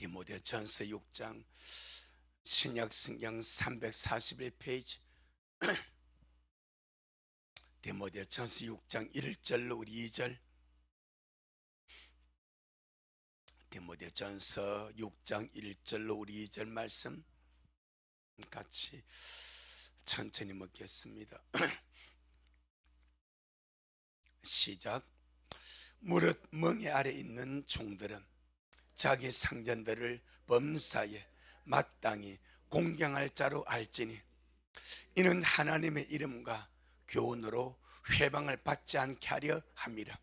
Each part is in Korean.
디모데전서 6장 신약성경 341페이지 디모데전서 6장 1절로 우리 2절 디모데전서 6장 1절로 우리 2절 말씀 같이 천천히 먹겠습니다. 시작. 무릇 멍에 아래 있는 종들은 자기 상전들을 범사에 마땅히 공경할 자로 알지니 이는 하나님의 이름과 교훈으로 회방을 받지 않게 하려 함이라.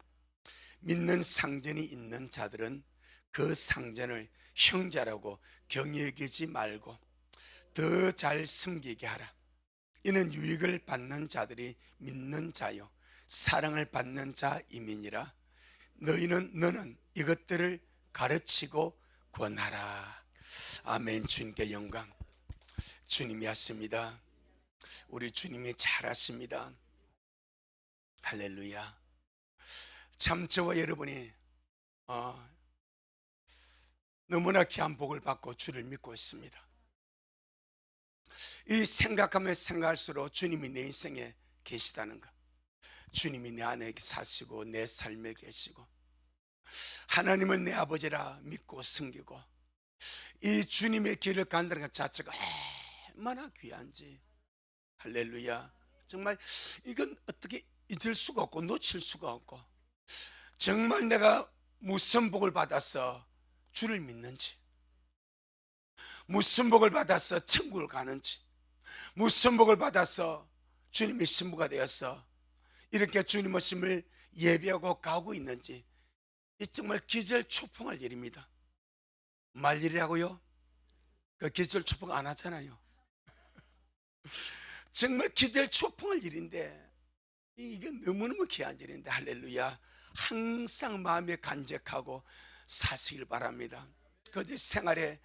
믿는 상전이 있는 자들은 그 상전을 형제라고 경히 여기지 말고 더 잘 섬기게 하라. 이는 유익을 받는 자들이 믿는 자요 사랑을 받는 자임이니라. 너는 이것들을 가르치고 권하라. 아멘. 주님께 영광. 주님이 하십니다. 우리 주님이 잘하십니다. 할렐루야. 참 저와 여러분이 너무나 귀한 복을 받고 주를 믿고 있습니다. 이 생각하면 생각할수록 주님이 내 인생에 계시다는 것, 주님이 내 안에 사시고 내 삶에 계시고 하나님을 내 아버지라 믿고 섬기고 이 주님의 길을 간다는 것 자체가 얼마나 귀한지. 할렐루야. 정말 이건 어떻게 잊을 수가 없고 놓칠 수가 없고, 정말 내가 무슨 복을 받아서 주를 믿는지, 무슨 복을 받아서 천국을 가는지, 무슨 복을 받아서 주님의 신부가 되어서 이렇게 주님 오심을 예배하고 가고 있는지, 이 정말 기절초풍할 일입니다. 말 일이라고요? 그 기절초풍 안 하잖아요. 정말 기절초풍할 일인데 이게 너무너무 귀한 일인데, 할렐루야. 항상 마음에 간직하고 사시길 바랍니다. 그저 생활에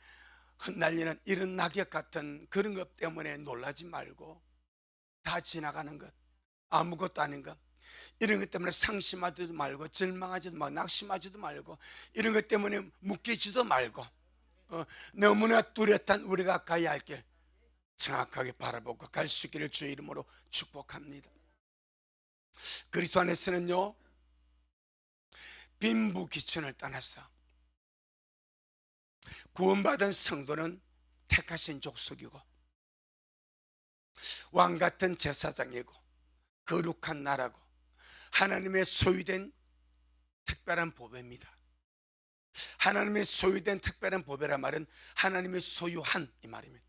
흩날리는 이런 낙엽 같은 그런 것 때문에 놀라지 말고, 다 지나가는 것, 아무것도 아닌 것, 이런 것 때문에 상심하지도 말고 절망하지도 말고 낙심하지도 말고 이런 것 때문에 묶이지도 말고 너무나 뚜렷한 우리가 가야 할 길 정확하게 바라보고 갈 수 있기를 주의 이름으로 축복합니다. 그리스도 안에서는요, 빈부귀천을 떠나서 구원받은 성도는 택하신 족속이고 왕같은 제사장이고 거룩한 나라고 하나님의 소유된 특별한 보배입니다. 하나님의 소유된 특별한 보배란 말은 하나님의 소유한 이 말입니다.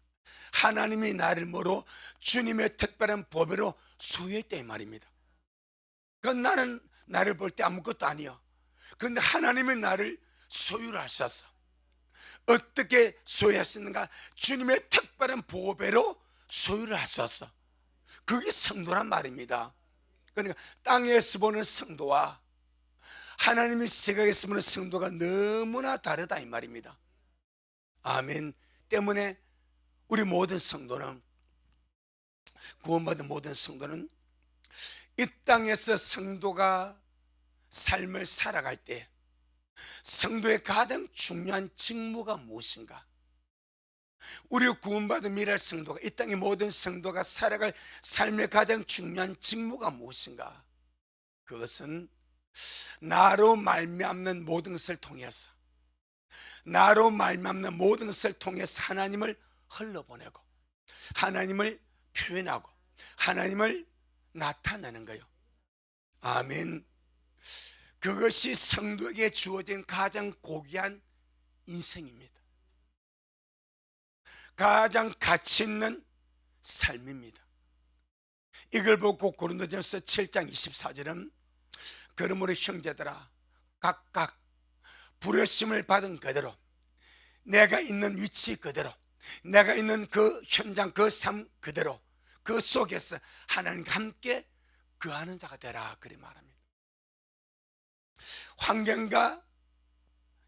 하나님이 나를 뭐로 주님의 특별한 보배로 소유했다 이 말입니다. 그건 나를 볼 때 아무것도 아니요, 그런데 하나님이 나를 소유를 하셔서 어떻게 소유하셨는가? 주님의 특별한 보배로 소유를 하셔서, 그게 성도란 말입니다. 그러니까 땅에서 보는 성도와 하나님의 시각에서 보는 성도가 너무나 다르다 이 말입니다. 아멘. 때문에 우리 모든 성도는, 구원받은 모든 성도는 이 땅에서 성도가 삶을 살아갈 때 성도의 가장 중요한 직무가 무엇인가? 우리 구원받은 미랄 성도가, 이 땅의 모든 성도가 살아갈 삶의 가장 중요한 직무가 무엇인가? 그것은 나로 말미암는 모든 것을 통해서, 나로 말미암는 모든 것을 통해서 하나님을 흘러보내고 하나님을 표현하고 하나님을 나타내는 거예요. 아멘. 그것이 성도에게 주어진 가장 고귀한 인생입니다. 가장 가치 있는 삶입니다. 이걸 보고 고린도전서 7장 24절은 그러므로 형제들아 각각 부르심을 받은 그대로, 내가 있는 위치 그대로, 내가 있는 그 현장 그 삶 그대로 그 속에서 하나님과 함께 거하는 자가 되라, 그리 말합니다. 환경과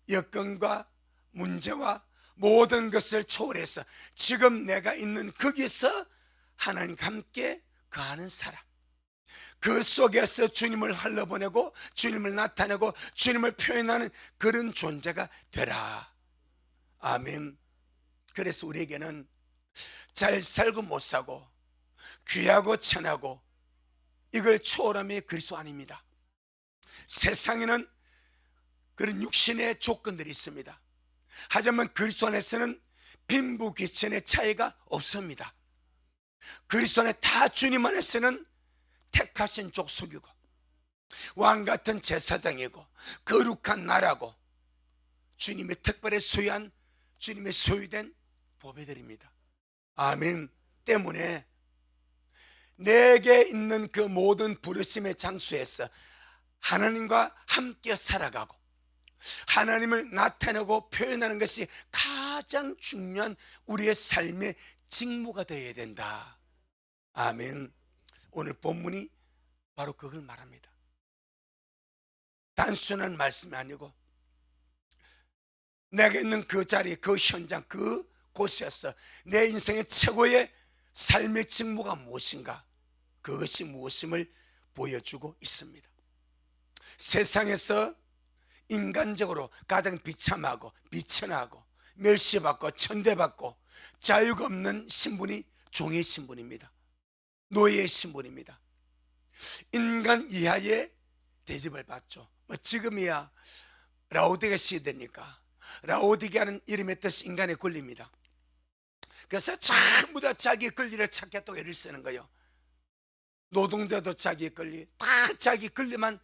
여건과 문제와 모든 것을 초월해서 지금 내가 있는 거기서 하나님과 함께 거하는 사람, 그 속에서 주님을 흘러보내고 주님을 나타내고 주님을 표현하는 그런 존재가 되라. 아멘. 그래서 우리에게는 잘 살고 못 사고 귀하고 천하고 이걸 초월함이 그리스도 아닙니다. 세상에는 그런 육신의 조건들이 있습니다. 하지만 그리스도 안에서는 빈부귀천의 차이가 없습니다. 그리스도 안에 다 주님 안에서는 택하신 족속이고 왕같은 제사장이고 거룩한 나라고 주님의 특별히 소유한 주님의 소유된 보배들입니다. 아멘. 때문에 내게 있는 그 모든 부르심의 장소에서 하나님과 함께 살아가고 하나님을 나타내고 표현하는 것이 가장 중요한 우리의 삶의 직무가 되어야 된다. 아멘. 오늘 본문이 바로 그걸 말합니다. 단순한 말씀이 아니고 내가 있는 그 자리, 그 현장, 그 곳에서 내 인생의 최고의 삶의 직무가 무엇인가, 그것이 무엇임을 보여주고 있습니다. 세상에서 인간적으로 가장 비참하고 비천하고 멸시받고 천대받고 자유가 없는 신분이 종의 신분입니다. 노예의 신분입니다. 인간 이하의 대접을 받죠. 지금이야 라오디게 시대니까 라오디게라는 이름의 뜻이 인간의 권리입니다. 그래서 전부 다 자기 권리를 찾겠다고 애를 쓰는 거예요. 노동자도 자기 권리, 다 자기 권리만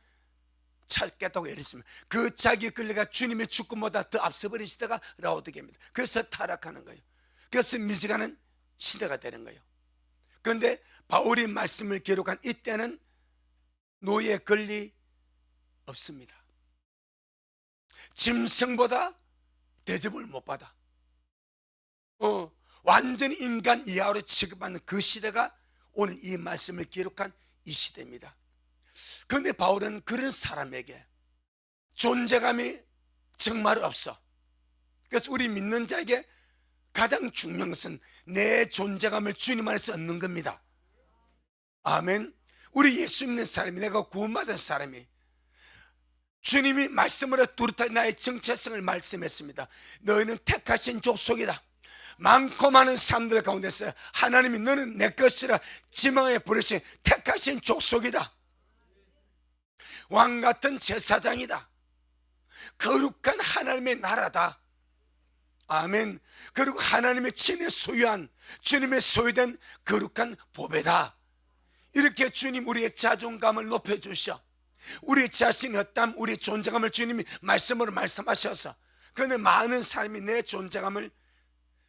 찾겠다고 애를 씁니다. 그 자기 권리가 주님의 주권보다 더 앞서버린 시대가 라오디게입니다. 그래서 타락하는 거예요. 그래서 미지가는 시대가 되는 거예요. 그런데 바울이 말씀을 기록한 이때는 노예 권리 없습니다. 짐승보다 대접을 못 받아. 완전히 인간 이하로 취급받는 그 시대가 오늘 이 말씀을 기록한 이 시대입니다. 그런데 바울은 그런 사람에게 존재감이 정말 없어. 그래서 우리 믿는 자에게 가장 중요한 것은 내 존재감을 주님 안에서 얻는 겁니다. 아멘. 우리 예수 믿는 사람이, 내가 구원받은 사람이 주님이 말씀으로 뚜렷하게 나의 정체성을 말씀했습니다. 너희는 택하신 족속이다. 많고 많은 사람들 가운데서 하나님이 너는 내 것이라 지명해 부르신 택하신 족속이다. 왕같은 제사장이다. 거룩한 하나님의 나라다. 아멘. 그리고 하나님의 친히 소유한 주님의 소유된 거룩한 보배다. 이렇게 주님 우리의 자존감을 높여주셔. 우리 자신의 어떤 우리 존재감을 주님이 말씀으로 말씀하셔서, 그런데 많은 사람이 내 존재감을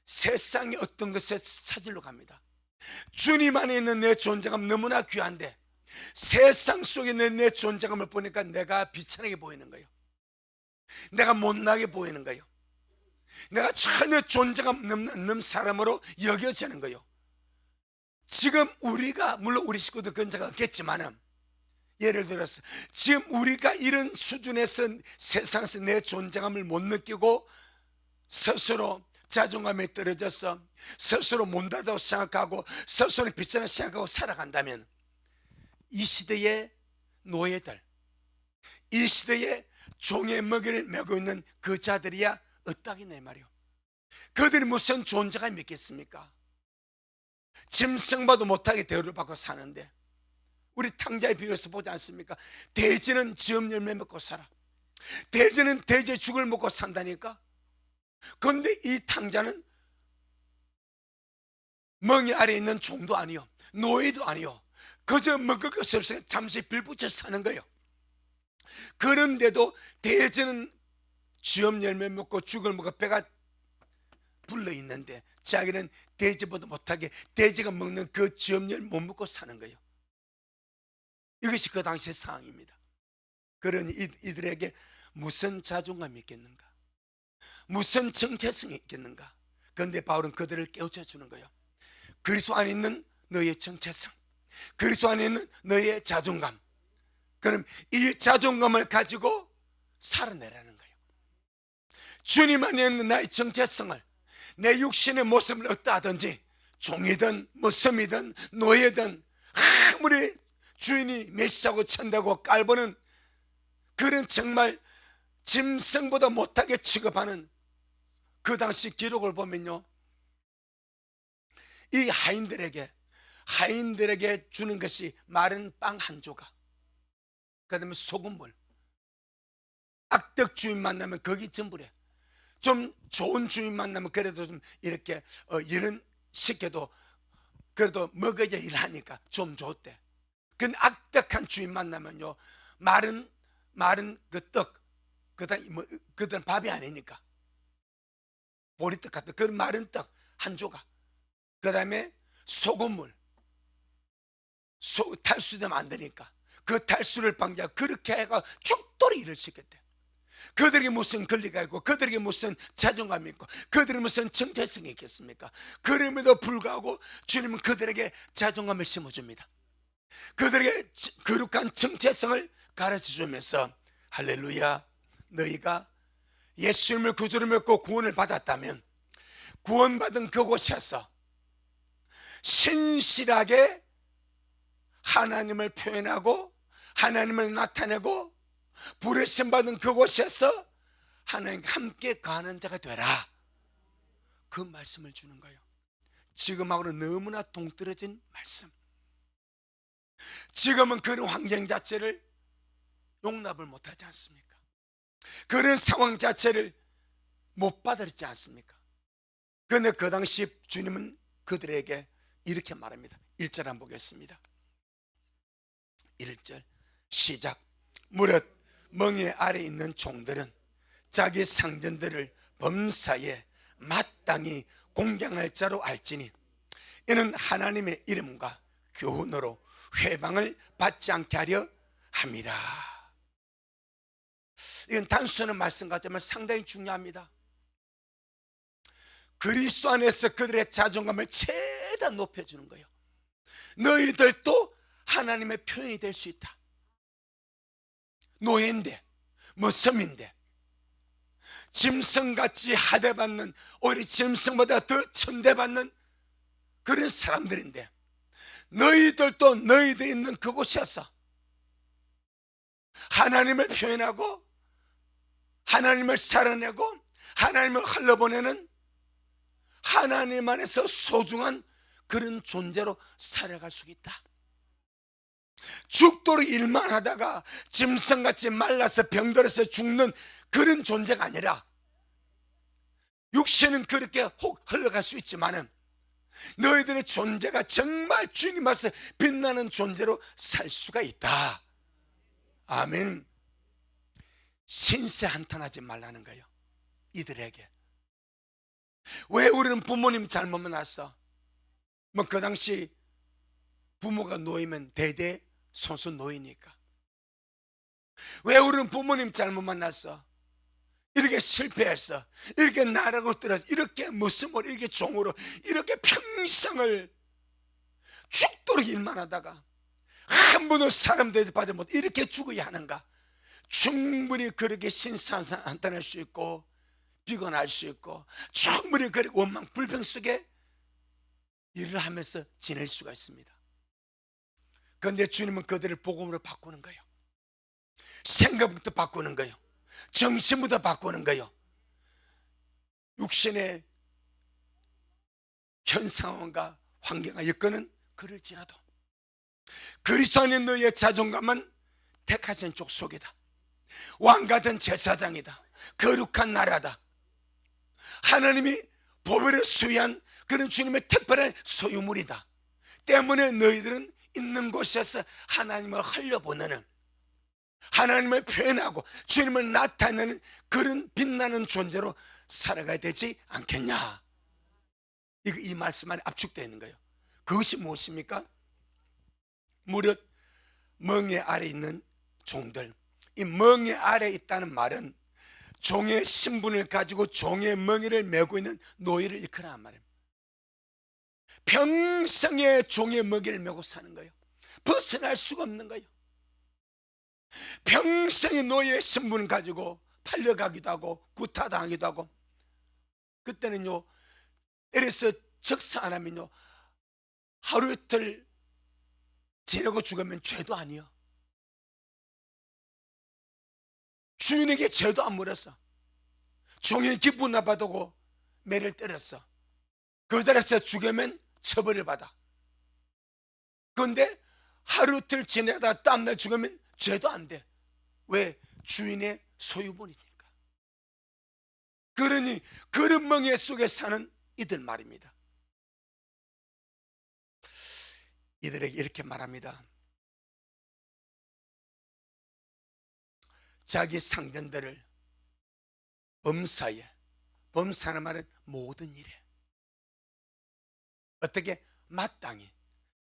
세상의 어떤 것에 찾으러 갑니다. 주님 안에 있는 내 존재감 너무나 귀한데 세상 속에 있는 내 존재감을 보니까 내가 비천하게 보이는 거예요. 내가 못나게 보이는 거예요. 내가 전혀 존재감 없는 사람으로 여겨지는 거예요. 지금 우리가, 물론 우리 식구들 그런 적은 없겠지만, 예를 들어서 지금 우리가 이런 수준에서 세상에서 내 존재감을 못 느끼고 스스로 자존감이 떨어져서 스스로 못하다고 생각하고 스스로 비천하게 생각하고 살아간다면 이 시대의 노예들, 이 시대의 종의 먹이를 메고 있는 그 자들이야 어떠하겠냐 말이요. 그들이 무슨 존재감이 있겠습니까? 짐승봐도 못하게 대우를 받고 사는데, 우리 탕자에 비교해서 보지 않습니까? 돼지는 지엄 열매 먹고 살아. 돼지는 돼지 죽을 먹고 산다니까. 그런데 이 탕자는 멍이 아래에 있는 종도 아니요, 노예도 아니요, 그저 먹을 것이 없어서 잠시 빌붙여 사는 거예요. 그런데도 돼지는 지엄 열매 먹고 죽을 먹고 배가 불러 있는데 자기는 돼지보다 못하게 돼지가 먹는 그 지엄 열매 못 먹고 사는 거예요. 이것이 그 당시의 상황입니다. 그러니 이들에게 무슨 자존감이 있겠는가, 무슨 정체성이 있겠는가. 그런데 바울은 그들을 깨우쳐 주는 거예요. 그리스도 안에 있는 너의 정체성, 그리스도 안에 있는 너의 자존감, 그럼 이 자존감을 가지고 살아내라는 거예요. 주님 안에 있는 나의 정체성을, 내 육신의 모습을 어떠하든지 종이든 머슴이든 노예든 아무리 주인이 메시하고 천다고 깔보는 그런 정말 짐승보다 못하게 취급하는 그 당시 기록을 보면요, 이 하인들에게 주는 것이 마른 빵 한 조각, 그 다음에 소금물. 악덕 주인 만나면 거기 전부래. 좀 좋은 주인 만나면 그래도 좀 이렇게 일은 시켜도 그래도 먹어야 일하니까 좀 좋대. 그 악덕한 주인 만나면요, 마른 그 떡, 그다음 밥이 아니니까 보리떡 같은 그런 마른 떡 한 조각, 그 다음에 소금물, 탈수되면 안 되니까 그 탈수를 방지하고, 그렇게 해가 죽도록 일을 시켰대. 그들에게 무슨 권리가 있고, 그들에게 무슨 자존감이 있고, 그들이 무슨 정체성이 있겠습니까? 그럼에도 불구하고 주님은 그들에게 자존감을 심어줍니다. 그들에게 거룩한 정체성을 가르쳐주면서, 할렐루야, 너희가 예수님을 구주로 믿고 구원을 받았다면 구원받은 그곳에서 신실하게 하나님을 표현하고 하나님을 나타내고 부르심 받은 그곳에서 하나님과 함께 가는 자가 되라, 그 말씀을 주는 거예요. 지금하고는 너무나 동떨어진 말씀. 지금은 그런 환경 자체를 용납을 못하지 않습니까? 그런 상황 자체를 못 받아들이지 않습니까? 그런데 그 당시 주님은 그들에게 이렇게 말합니다. 1절 한번 보겠습니다. 1절 시작. 무릇 멍에 아래 있는 종들은 자기 상전들을 범사에 마땅히 공경할 자로 알지니 이는 하나님의 이름과 교훈으로 회방을 받지 않게 하려 함이라. 이건 단순한 말씀 같지만 상당히 중요합니다. 그리스도 안에서 그들의 자존감을 최대한 높여주는 거예요. 너희들도 하나님의 표현이 될 수 있다. 노예인데, 섬인데, 짐승같이 하대받는, 오히려 짐승보다 더 천대받는 그런 사람들인데, 너희들도 너희들 있는 그곳에서 하나님을 표현하고 하나님을 살아내고 하나님을 흘러보내는 하나님 안에서 소중한 그런 존재로 살아갈 수 있다. 죽도록 일만 하다가 짐승같이 말라서 병들어서 죽는 그런 존재가 아니라, 육신은 그렇게 혹 흘러갈 수 있지만은 너희들의 존재가 정말 주님 앞에서 빛나는 존재로 살 수가 있다. 아멘. 신세 한탄하지 말라는 거예요, 이들에게. 왜 우리는 부모님 잘못 만났어? 그 당시 부모가 노이면 대대 손수 노이니까. 왜 우리는 부모님 잘못 만났어? 이렇게 실패했어, 이렇게 나락으로 떨어져, 이렇게 무슨으로, 이렇게 종으로, 이렇게 평생을 죽도록 일만 하다가 한 번도 사람 대접받지 못, 이렇게 죽어야 하는가? 충분히 그렇게 신사한탄할 수 있고 비관할 수 있고 충분히 그렇게 원망 불평 속에 일을 하면서 지낼 수가 있습니다. 그런데 주님은 그들을 복음으로 바꾸는 거예요. 생각부터 바꾸는 거예요. 정신부터 바꾸는 거예요. 육신의 현 상황과 환경과 여건은 그럴지라도 그리스도 안에 너희의 자존감은 택하신 족속이다. 왕같은 제사장이다. 거룩한 나라다. 하나님이 보배를 수여한 그런 주님의 특별한 소유물이다. 때문에 너희들은 있는 곳에서 하나님을 흘려보내는, 하나님을 표현하고 주님을 나타내는 그런 빛나는 존재로 살아가야 되지 않겠냐. 이 말씀 안에 압축되어 있는 거예요. 그것이 무엇입니까? 무릇 멍에 아래 있는 종들. 이 멍에 아래 있다는 말은 종의 신분을 가지고 종의 멍에를 메고 있는 노예를 일컬어한 말입니다. 평생의 종의 멍에를 메고 사는 거예요. 벗어날 수가 없는 거예요. 평생의 노예의 신분을 가지고 팔려가기도 하고 구타당하기도 하고, 그때는요, 이래서 적사 안 하면요, 하루 이틀 지내고 죽으면 죄도 아니요. 주인에게 죄도 안 물었어. 종이 기분 나빠도 매를 때렸어. 그 자리에서 죽으면 처벌을 받아. 그런데 하루 이틀 지내다 다음날 죽으면 죄도 안 돼. 왜? 주인의 소유물이니까. 그러니 그런 멍에 속에 사는 이들 말입니다. 이들에게 이렇게 말합니다. 자기 상전들을 범사하는 말은 모든 일에 어떻게 마땅히,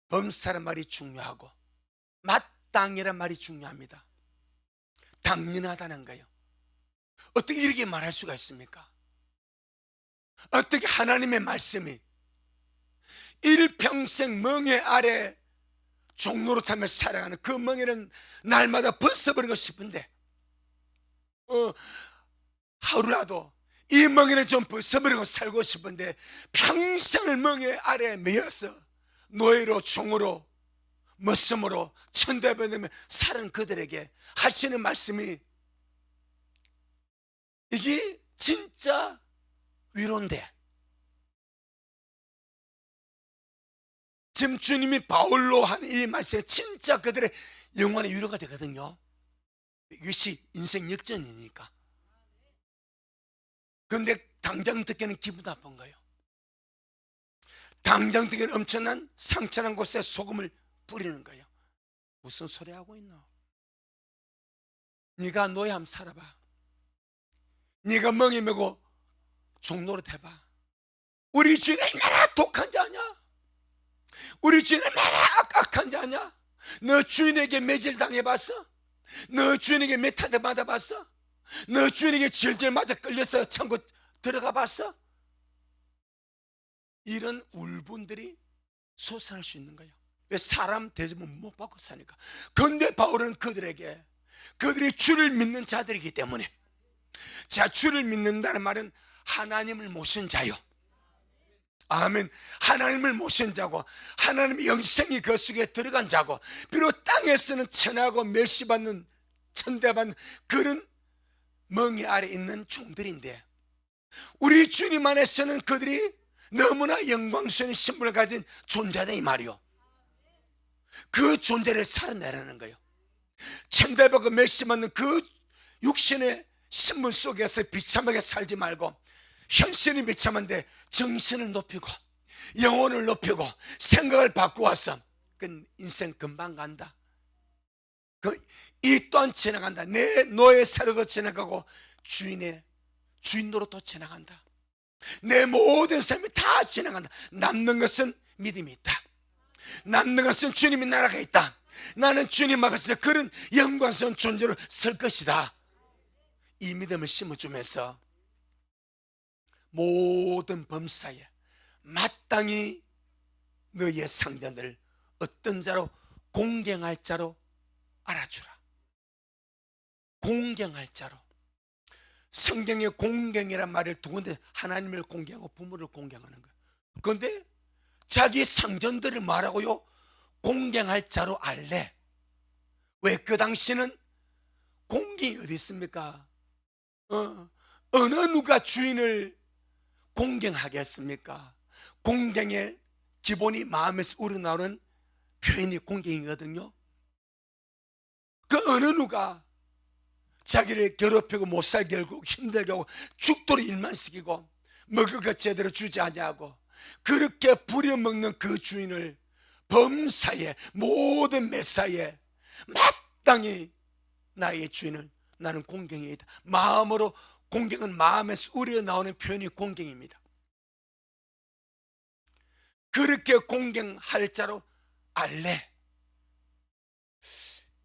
범사라는 말이 중요하고 마땅이란 말이 중요합니다. 당연하다는 거예요. 어떻게 이렇게 말할 수가 있습니까? 어떻게 하나님의 말씀이 일평생 멍에 아래 종노릇하며 살아가는 그 멍에는 날마다 벗어버리고 싶은데 하루라도 이 멍에는 좀 벗어버리고 살고 싶은데 평생을 멍에 아래 매여서 노예로 종으로 머슴으로 천대받으며 사는 그들에게 하시는 말씀이 이게 진짜 위로인데, 지금 주님이 바울로 한 이 말씀이 진짜 그들의 영혼의 위로가 되거든요. 이것이 인생 역전이니까. 그런데 당장 듣기에는 기분 나쁜 거예요. 당장 듣기에는 엄청난 상처난 곳에 소금을 뿌리는 거예요. 무슨 소리 하고 있노? 네가 노예 한번 살아봐. 네가 멍에 메고 종노릇 해봐. 우리 주인 얼마나 독한 자 아냐? 우리 주인 얼마나 악한 자 아냐? 너 주인에게 매질 당해봤어? 너 주인에게 메타드 맞아봤어? 너 주인에게 질질 맞아 끌려서 천국 들어가 봤어? 이런 울분들이 솟아날 수 있는 거예요. 왜? 사람 대접은 못 받고 사니까. 그런데 바울은 그들에게, 그들이 주를 믿는 자들이기 때문에, 자, 주를 믿는다는 말은 하나님을 모신 자요. 아멘. 하나님을 모신 자고 하나님의 영생이 그 속에 들어간 자고, 비록 땅에서는 천하고 멸시받는 천대받는 그런 멍에 아래 있는 종들인데, 우리 주님 안에서는 그들이 너무나 영광스러운 신분을 가진 존재다 이 말이요. 그 존재를 살아내라는 거예요. 천대받고 멸시받는 그 육신의 신분 속에서 비참하게 살지 말고, 현실이 비참한데 정신을 높이고 영혼을 높이고 생각을 바꾸어서 그 인생 금방 간다. 이 또한 지나간다. 내 노예 사르도 지나가고 주인 노릇도 지나간다. 내 모든 삶이 다 지나간다. 남는 것은 믿음이 있다. 남는 것은 주님의 나라가 있다. 나는 주님 앞에서 그런 영광스러운 존재로 설 것이다. 이 믿음을 심어주면서 모든 범사에 마땅히 너희의 상전들을 어떤 자로, 공경할 자로 알아주라. 공경할 자로. 성경에 공경이란 말을 두 군데, 하나님을 공경하고 부모를 공경하는 거예요. 그런데 자기 상전들을 말하고요, 공경할 자로 알래. 왜? 그 당시는 공경이 어디 있습니까? 어느 누가 주인을 공경하겠습니까? 공경의 기본이 마음에서 우러나오는 표현이 공경이거든요. 그 어느 누가 자기를 괴롭히고 못 살게 하고 힘들게 하고 죽도록 일만 시키고 먹을 것 제대로 주지 아니하고 그렇게 부려먹는 그 주인을 범사에, 모든 매사에 마땅히 나의 주인을 나는 공경이 있다. 마음으로, 공경은 마음에서 우러나오는 표현이 공경입니다. 그렇게 공경할 자로 알래.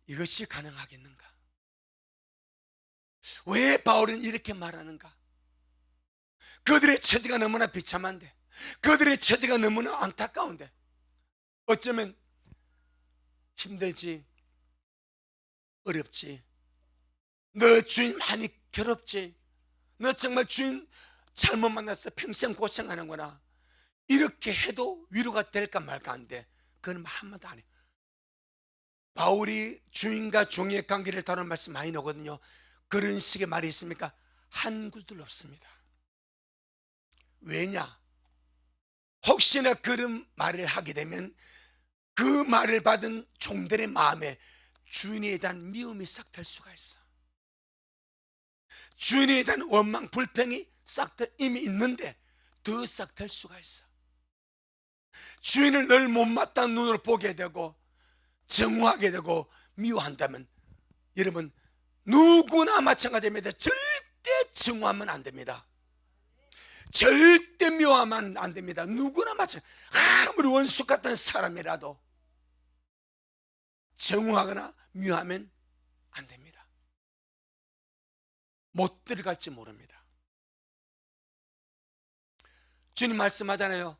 이것이 가능하겠는가? 왜 바울은 이렇게 말하는가? 그들의 처지가 너무나 비참한데, 그들의 처지가 너무나 안타까운데, 어쩌면 힘들지, 어렵지, 너 주인 많이 괴롭지, 너 정말 주인 잘못 만나서 평생 고생하는구나, 이렇게 해도 위로가 될까 말까 한데 그건 한마디도 안 해요. 바울이 주인과 종의 관계를 다루는 말씀 많이 나오거든요. 그런 식의 말이 있습니까? 한 구절 없습니다. 왜냐? 혹시나 그런 말을 하게 되면 그 말을 받은 종들의 마음에 주인에 대한 미움이 싹 들 수가 있어. 주인에 대한 원망, 불평이 싹 이미 있는데 더 싹 들 수가 있어. 주인을 늘 못마땅한 눈으로 보게 되고 정오하게 되고 미워한다면 여러분 누구나 마찬가지입니다. 절대 정오하면 안 됩니다. 절대 미워하면 안 됩니다. 누구나 마찬가지. 아무리 원수 같은 사람이라도 정오하거나 미워하면 안 됩니다. 못 들어갈지 모릅니다. 주님 말씀하잖아요.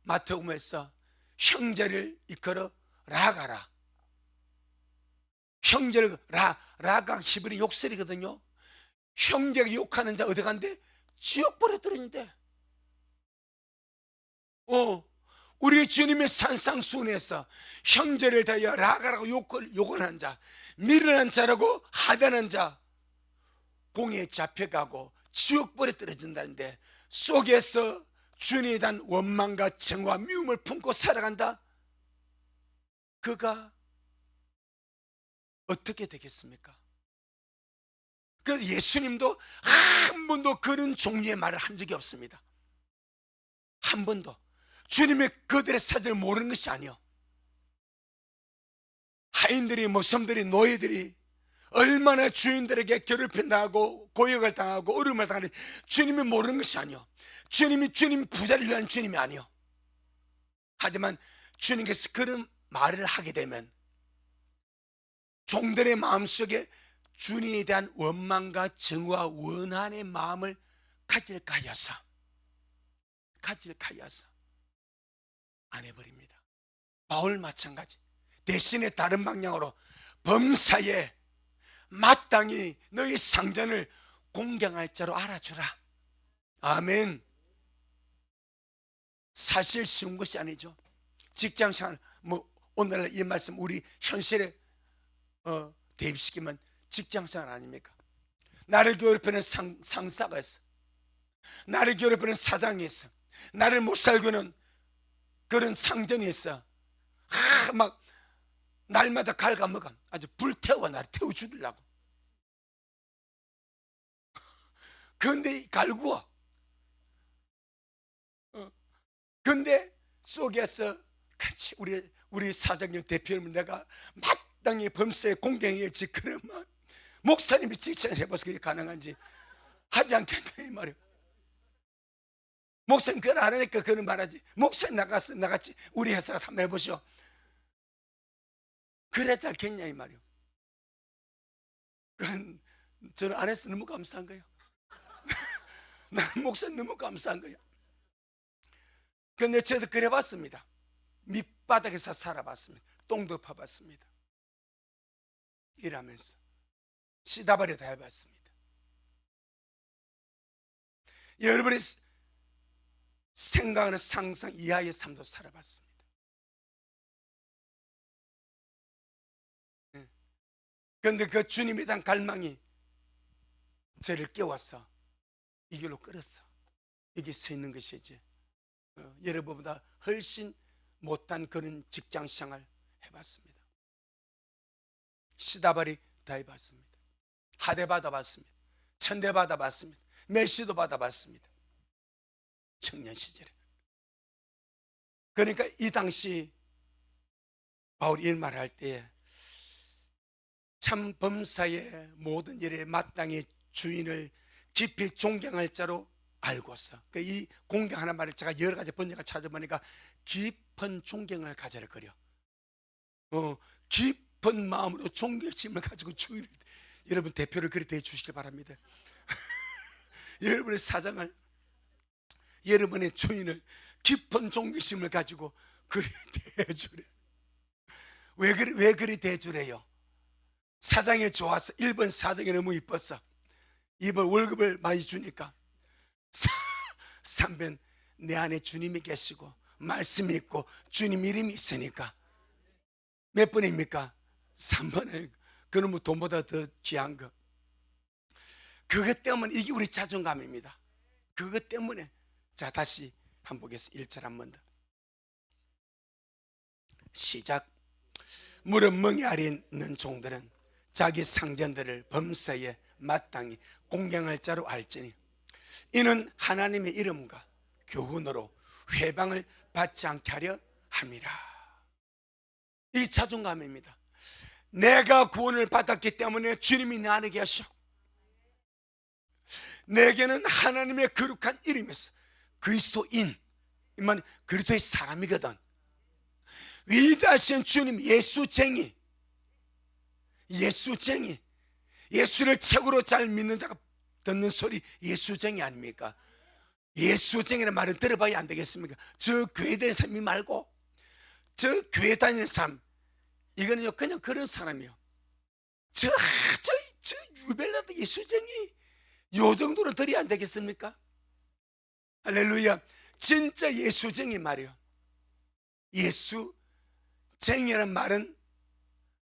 마태복음에서 형제를 이끌어 라가라. 형제를 라가 히브리 욕설이거든요. 형제가 욕하는 자 어디 간대? 지옥불에 떨어진대. 우리 주님의 산상수훈에서 형제를 대하여 라가라고 욕을 한 자, 미련한 자라고 하다는 자 공에 잡혀가고 지옥불에 떨어진다는데 속에서 주님에 대한 원망과 정과 미움을 품고 살아간다? 그가 어떻게 되겠습니까? 그 예수님도 한 번도 그런 종류의 말을 한 적이 없습니다. 한 번도. 주님의 그들의 사정을 모르는 것이 아니요. 하인들이, 모섬들이, 노예들이 얼마나 주인들에게 괴롭힘 당하고 고역을 당하고 어려움을 당하는지 주님이 모르는 것이 아니요. 주님 부자를 위한 주님이 아니요. 하지만 주님께서 그런 말을 하게 되면 종들의 마음속에 주님에 대한 원망과 정과 원한의 마음을 가질까 하여서 안 해버립니다. 바울 마찬가지. 대신에 다른 방향으로 범사에 마땅히 너희 상전을 공경할 자로 알아주라. 아멘. 사실 쉬운 것이 아니죠. 직장생활, 오늘날 이 말씀 우리 현실에 대입시키면 직장생활 아닙니까? 나를 괴롭히는 상사가 있어. 나를 괴롭히는 사장이 있어. 나를 못 살고는 그런 상전이 있어. 막 날마다 갉아먹어. 아주 불태워 나를 태워 죽이려고. 그런데 갈구어. 근데 속에서 같이 우리 사장님 대표님 내가 마땅히 범사에 공경해야지. 그러면 목사님이 직전에 해봐서 그게 가능한지 하지 않겠다 이 말이에요. 목사님 그건 안 하니까 그는 말하지. 목사님 나갔지 우리 회사가 한번 해보시오. 그랬지 않겠냐 이 말이에요. 그건 저는 안 해서 너무 감사한 거예요. 나는 목사님 너무 감사한 거예요. 근데 저도 그래봤습니다. 밑바닥에서 살아봤습니다. 똥도 파봤습니다. 일하면서 시다발이 다 해봤습니다. 여러분이 생각하는 상상 이하의 삶도 살아봤습니다. 그런데 그 주님에 대한 갈망이 저를 깨워서 이 길로 끌었어. 이게 서 있는 것이지. 여러분보다 훨씬 못한 그런 직장생활 해봤습니다. 시다발이 다 해봤습니다. 하대 받아봤습니다. 천대 받아봤습니다. 메시도 받아봤습니다. 청년 시절에. 그러니까 이 당시 바울이 이 말을 할 때에 참 범사의 모든 일에 마땅히 주인을 깊이 존경할 자로 알고서 이 공경하는 말을 제가 여러 가지 번역을 찾아보니까 깊은 존경을 가져라 그려. 깊은 마음으로 존경심을 가지고 주인을 여러분 대표를 그렇게 해주시기 바랍니다. 여러분의 사장을 여러분의 주인을 깊은 존경심을 가지고 그리 대해주래. 왜 그리 대해주래요? 사장이 좋아서 1번 사장이 너무 이뻤어. 2번 월급을 많이 주니까 3번 내 안에 주님이 계시고 말씀이 있고 주님 이름이 있으니까. 몇 번입니까? 3번에 그는 뭐 돈보다 더 귀한 거. 그것 때문에 이게 우리 자존감입니다. 그것 때문에 자, 다시 한번 보겠습니다. 1절 한 번 더. 시작. 무릇 멍에 아래 있는 종들은 자기 상전들을 범사에 마땅히 공경할 자로 알지니 이는 하나님의 이름과 교훈으로 회방을 받지 않게 하려 함이라. 이 자존감입니다. 내가 구원을 받았기 때문에 주님이 내 안에 계셔. 내게는 하나님의 거룩한 이름이 있어. 그리스도인, 이만 그리스도의 사람이거든. 위대하신 주님, 예수쟁이, 예수쟁이, 예수를 최고로 잘 믿는 자가 듣는 소리 예수쟁이 아닙니까? 예수쟁이라는 말은 들어봐야 안 되겠습니까? 저 교회 다니는 사람이 말고 저 교회 다니는 사람, 이거는요 그냥 그런 사람이요. 저 유별나도 예수쟁이, 요 정도는 들어야 안 되겠습니까? 할렐루야. 진짜 예수쟁이 말이요. 예수쟁이라는 말은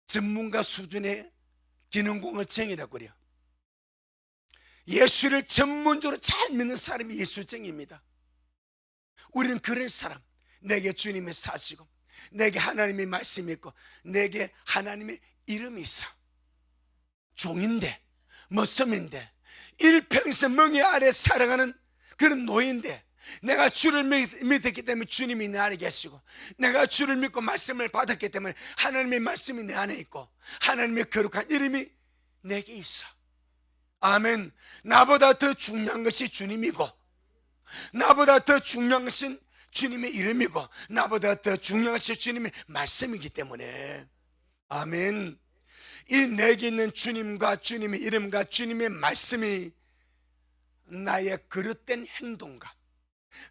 전문가 수준의 기능공을 쟁이라고 그래요. 예수를 전문적으로 잘 믿는 사람이 예수쟁이입니다. 우리는 그런 사람, 내게 주님이 사시고 내게 하나님의 말씀이 있고 내게 하나님의 이름이 있어. 종인데, 머슴인데, 일평생 멍에 아래 살아가는 그런 노인인데, 내가 주를 믿었기 때문에 주님이 내 안에 계시고, 내가 주를 믿고 말씀을 받았기 때문에 하나님의 말씀이 내 안에 있고 하나님의 거룩한 이름이 내게 있어. 아멘. 나보다 더 중요한 것이 주님이고, 나보다 더 중요한 것은 주님의 이름이고, 나보다 더 중요한 것이 주님의 말씀이기 때문에, 아멘. 이 내게 있는 주님과 주님의 이름과 주님의 말씀이 나의 그릇된 행동과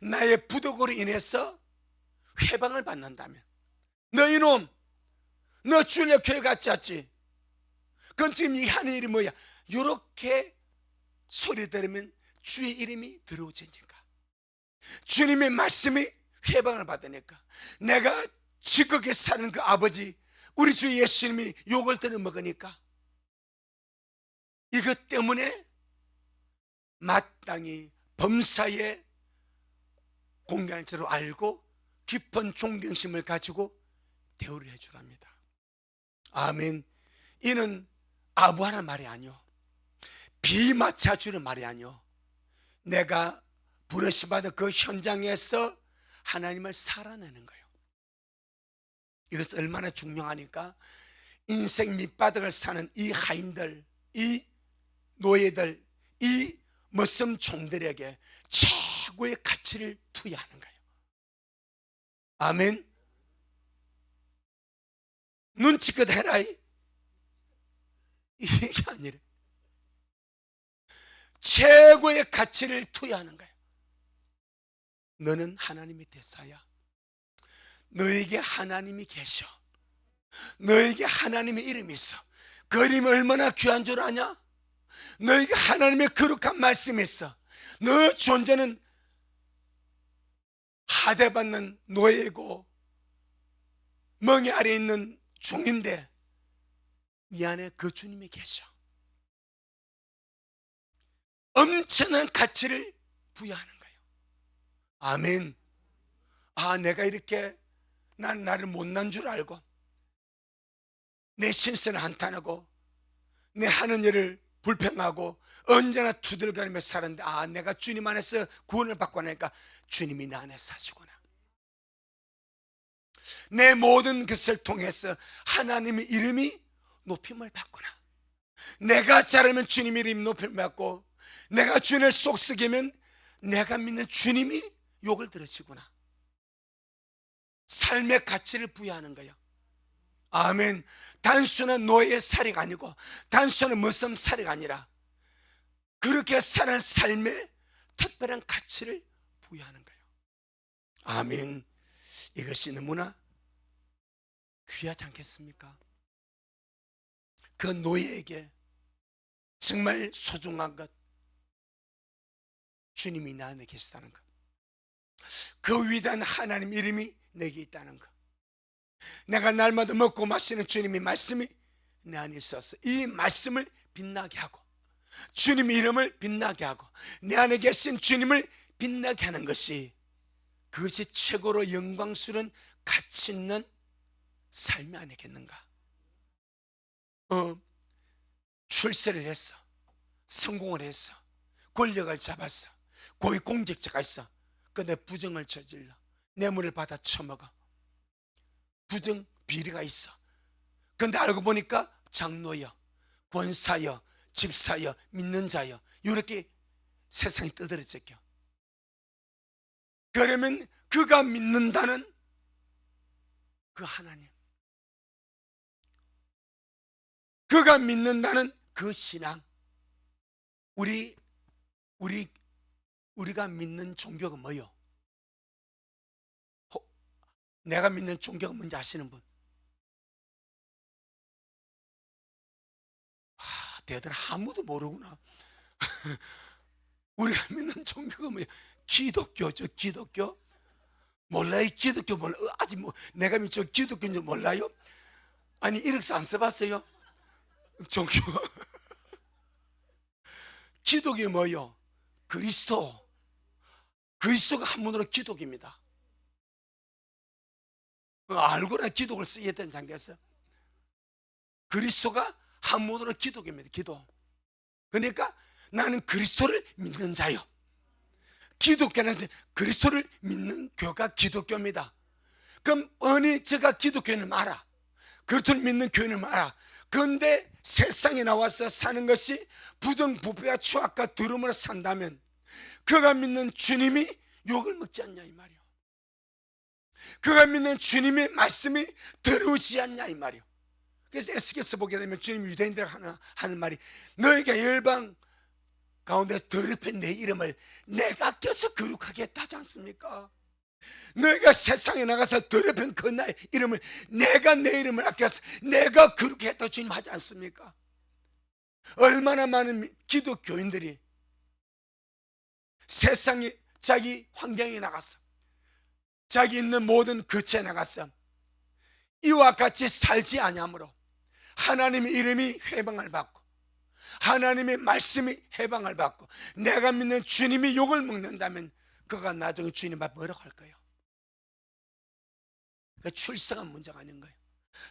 나의 부덕으로 인해서 회방을 받는다면, 너 이놈, 너 주일날 교회 같지 않지? 그건 지금 이 하는 일이 뭐야? 이렇게 소리 들으면 주의 이름이 들어오지니까, 주님의 말씀이 회방을 받으니까, 내가 지극히 사는 그 아버지 우리 주 예수님이 욕을 들어 먹으니까, 이것 때문에 마땅히 범사에 공경할 줄로 알고 깊은 존경심을 가지고 대우를 해주랍니다. 아멘. 이는 아부하는 말이 아니요, 비맞춰주는 말이 아니요, 내가 부르심받은 그 현장에서 하나님을 살아내는 거예요. 이것은 얼마나 중요하니까 인생 밑바닥을 사는 이 하인들, 이 노예들, 이 머슴 종들에게 최고의 가치를 투여하는 거예요. 아멘. 눈치껏 해라, 이게 아니라 최고의 가치를 투여하는 거예요. 너는 하나님의 대사야. 너에게 하나님이 계셔. 너에게 하나님의 이름이 있어. 그 이름이 얼마나 귀한 줄 아냐? 너에게 하나님의 거룩한 말씀이 있어. 너 존재는 하대받는 노예고 멍에 아래 있는 종인데 이 안에 그 주님이 계셔. 엄청난 가치를 부여하는 거예요. 아멘. 아, 내가 이렇게 난 나를 못난 줄 알고 내 신세는 한탄하고 내 하는 일을 불평하고 언제나 투덜거리며 살았는데, 아, 내가 주님 안에서 구원을 받고 나니까 주님이 나 안에 사시구나. 내 모든 것을 통해서 하나님의 이름이 높임을 받구나. 내가 잘하면 주님 이름이 높임을 받고, 내가 주님을 속썩이면 내가 믿는 주님이 욕을 들으시구나. 삶의 가치를 부여하는 거예요. 아멘. 단순한 노예의 살이가 아니고 단순한 머슴 살이가 아니라 그렇게 사는 삶에 특별한 가치를 부여하는 거예요. 아멘. 이것이 너무나 귀하지 않겠습니까? 그 노예에게 정말 소중한 것, 주님이 나 안에 계시다는 것, 그 위대한 하나님 이름이 내게 있다는 것, 내가 날마다 먹고 마시는 주님의 말씀이 내 안에 있어서 이 말씀을 빛나게 하고 주님의 이름을 빛나게 하고 내 안에 계신 주님을 빛나게 하는 것이, 그것이 최고로 영광스러운 가치 있는 삶이 아니겠는가? 출세를 했어, 성공을 했어, 권력을 잡았어, 고위공직자가 있어. 근데 부정을 저질러 뇌물을 받아 처먹어. 부정 비리가 있어. 근데 알고 보니까 장로여, 권사여, 집사여, 믿는 자여, 이렇게 세상이 떠들어졌겨. 그러면 그가 믿는다는 그 하나님, 그가 믿는다는 그 신앙, 우리가 믿는 종교가 뭐요? 내가 믿는 종교가 뭔지 아시는 분? 대들 아무도 모르구나. 우리가 믿는 종교가 뭐예요? 기독교죠. 기독교 몰라요? 기독교 몰라? 아직 내가 믿죠 기독교인지 몰라요? 아니 이력서 안 써봤어요? 종교 기독이 뭐요? 그리스도가 한문으로 기독입니다. 알고나 기독을 써야 되는 장계에서 그리스도가 한문으로 기독입니다. 기도. 그러니까 나는 그리스도를 믿는 자요. 기독교는 그리스도를 믿는 교가 기독교입니다. 그럼 제가 기독교인을 말아, 그리스도를 믿는 교인을 말아. 그런데 세상에 나와서 사는 것이 부정부패와 추악과 더러움으로 산다면 그가 믿는 주님이 욕을 먹지 않냐 이 말이요. 그가 믿는 주님의 말씀이 더러우지 않냐 이 말이요. 그래서 에스겔서 보게 되면 주님 유대인들 하는 말이, 너희가 열방 가운데 더럽힌 내 이름을 내가 껴서 거룩하게 했다지 않습니까? 너희가 세상에 나가서 더럽힌 그 나의 이름을 내가 내 이름을 아껴서 내가 거룩하게 했다고 주님 하지 않습니까? 얼마나 많은 기독교인들이 세상에 자기 환경에 나가서 자기 있는 모든 거처에 나가서 이와 같이 살지 아니하므로 하나님의 이름이 회방을 받고 하나님의 말씀이 해방을 받고 내가 믿는 주님이 욕을 먹는다면 그가 나중에 주님 앞에 뭐라고 할 거예요? 출세가 문제가 아닌 거예요.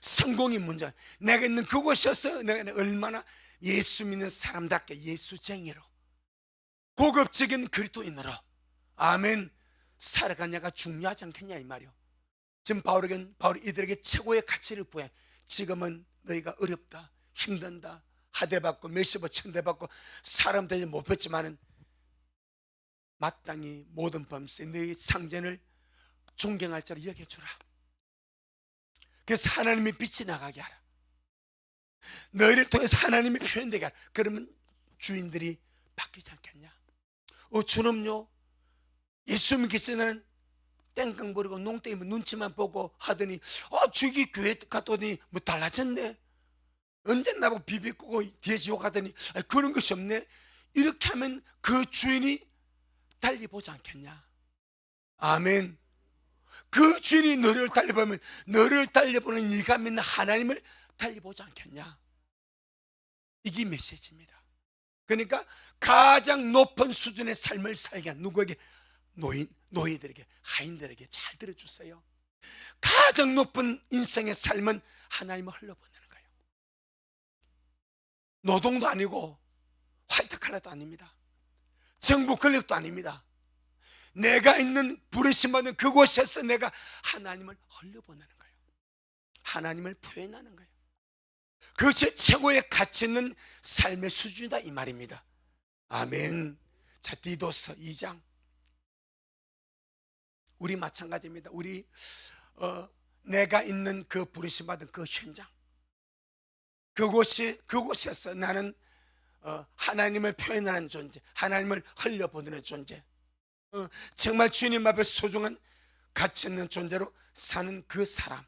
성공이 문제가. 내가 있는 그곳에서 내가 얼마나 예수 믿는 사람답게 예수쟁이로 고급적인 그리스도인으로 아멘 살아가냐가 중요하지 않겠냐 이 말이요. 지금 바울이 이들에게 최고의 가치를 부여. 지금은 너희가 어렵다, 힘든다, 하대받고 몇십억 천대받고 사람들이 못 뵙지만은 마땅히 모든 범죄 너희 상전을 존경할 자로 여겨주라. 그래서 하나님의 빛이 나가게 하라. 너희를 통해서 하나님이 표현되게 하라. 그러면 주인들이 바뀌지 않겠냐? 주놈요 예수 믿겠으면 땡깡 부리고 농땡이 눈치만 보고 하더니 저기 교회 갔더니 뭐 달라졌네. 언제 나보고 비비고 뒤에서 욕하더니 그런 것이 없네. 이렇게 하면 그 주인이 달리 보지 않겠냐? 아멘. 그 주인이 너를 달리보면 너를 달리보는 네가 믿는 하나님을 달리보지 않겠냐? 이게 메시지입니다. 그러니까 가장 높은 수준의 삶을 살게 한 누구에게? 노예들에게, 하인들에게 잘 들어주세요. 가장 높은 인생의 삶은 하나님을 흘러보내는 거예요. 노동도 아니고 화이트 칼라도 아닙니다. 정부 권력도 아닙니다. 내가 있는 부르심받은 그곳에서 내가 하나님을 흘려보내는 거예요. 하나님을 표현하는 거예요. 그것이 최고의 가치 있는 삶의 수준이다 이 말입니다. 아멘. 자, 디도서 2장. 우리 마찬가지입니다. 우리 내가 있는 그 부르심받은 그 현장, 그곳에서 나는 하나님을 표현하는 존재, 하나님을 흘려보내는 존재, 정말 주님 앞에 소중한 가치 있는 존재로 사는 그 사람.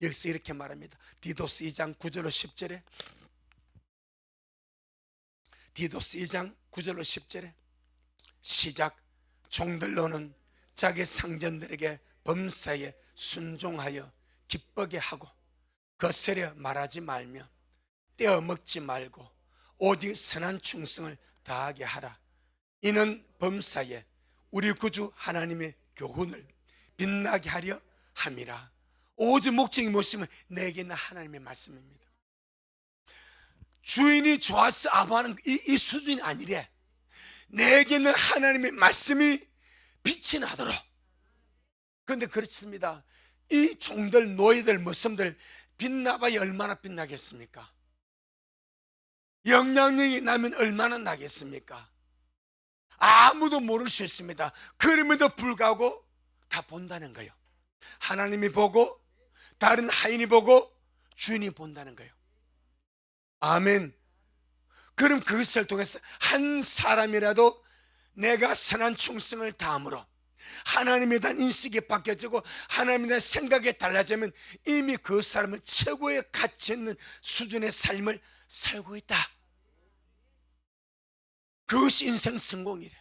여기서 이렇게 말합니다. 디도스 2장 9절로 10절에 디도스 2장 9절로 10절에 시작. 종들로는 자기 상전들에게 범사에 순종하여 기쁘게 하고 거스려 말하지 말며 떼어 먹지 말고 오직 선한 충성을 다하게 하라. 이는 범사에 우리 구주 하나님의 교훈을 빛나게 하려 함이라. 오직 목적이 무엇이면 내게는 하나님의 말씀입니다. 주인이 좋아서 아부하는 이 수준이 아니래. 내게는 하나님의 말씀이 빛이 나도록. 그런데 그렇습니다. 이 종들, 노예들, 머슴들 빛나봐야 얼마나 빛나겠습니까? 영향력이 나면 얼마나 나겠습니까? 아무도 모를 수 있습니다. 그럼에도 불구하고 다 본다는 거예요. 하나님이 보고 다른 하인이 보고 주인이 본다는 거예요. 아멘. 그럼 그것을 통해서 한 사람이라도 내가 선한 충성을 다함으로 하나님에 대한 인식이 바뀌어지고 하나님에 대한 생각이 달라지면 이미 그 사람은 최고의 가치 있는 수준의 삶을 살고 있다. 그것이 인생 성공이래.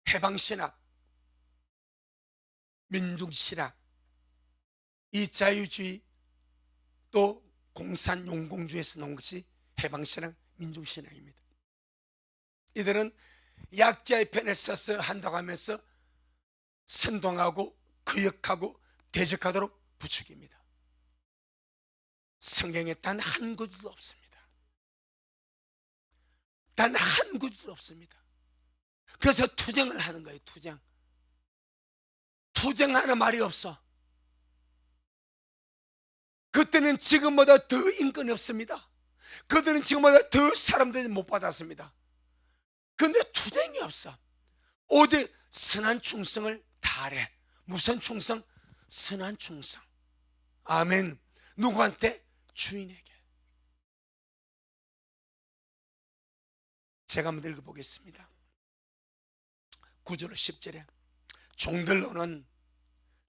해방신학, 민중신학, 이 자유주의 또 공산용공주의에서 나온 것이 해방신학, 민중신학입니다. 이들은 약자의 편에 서서 한다고 하면서 선동하고 거역하고 대적하도록 부추깁니다. 성경에 단 한 구절도 없습니다. 단 한 구절도 없습니다. 그래서 투쟁을 하는 거예요. 투쟁하는 말이 없어. 그때는 지금보다 더 인권이 없습니다. 그들은 지금보다 더 사람들이 못 받았습니다. 그런데 투쟁이 없어. 오직 선한 충성을 다하래. 무슨 충성? 선한 충성. 아멘. 누구한테? 주인에게. 제가 한번 읽어보겠습니다. 9절 10절에 종들로는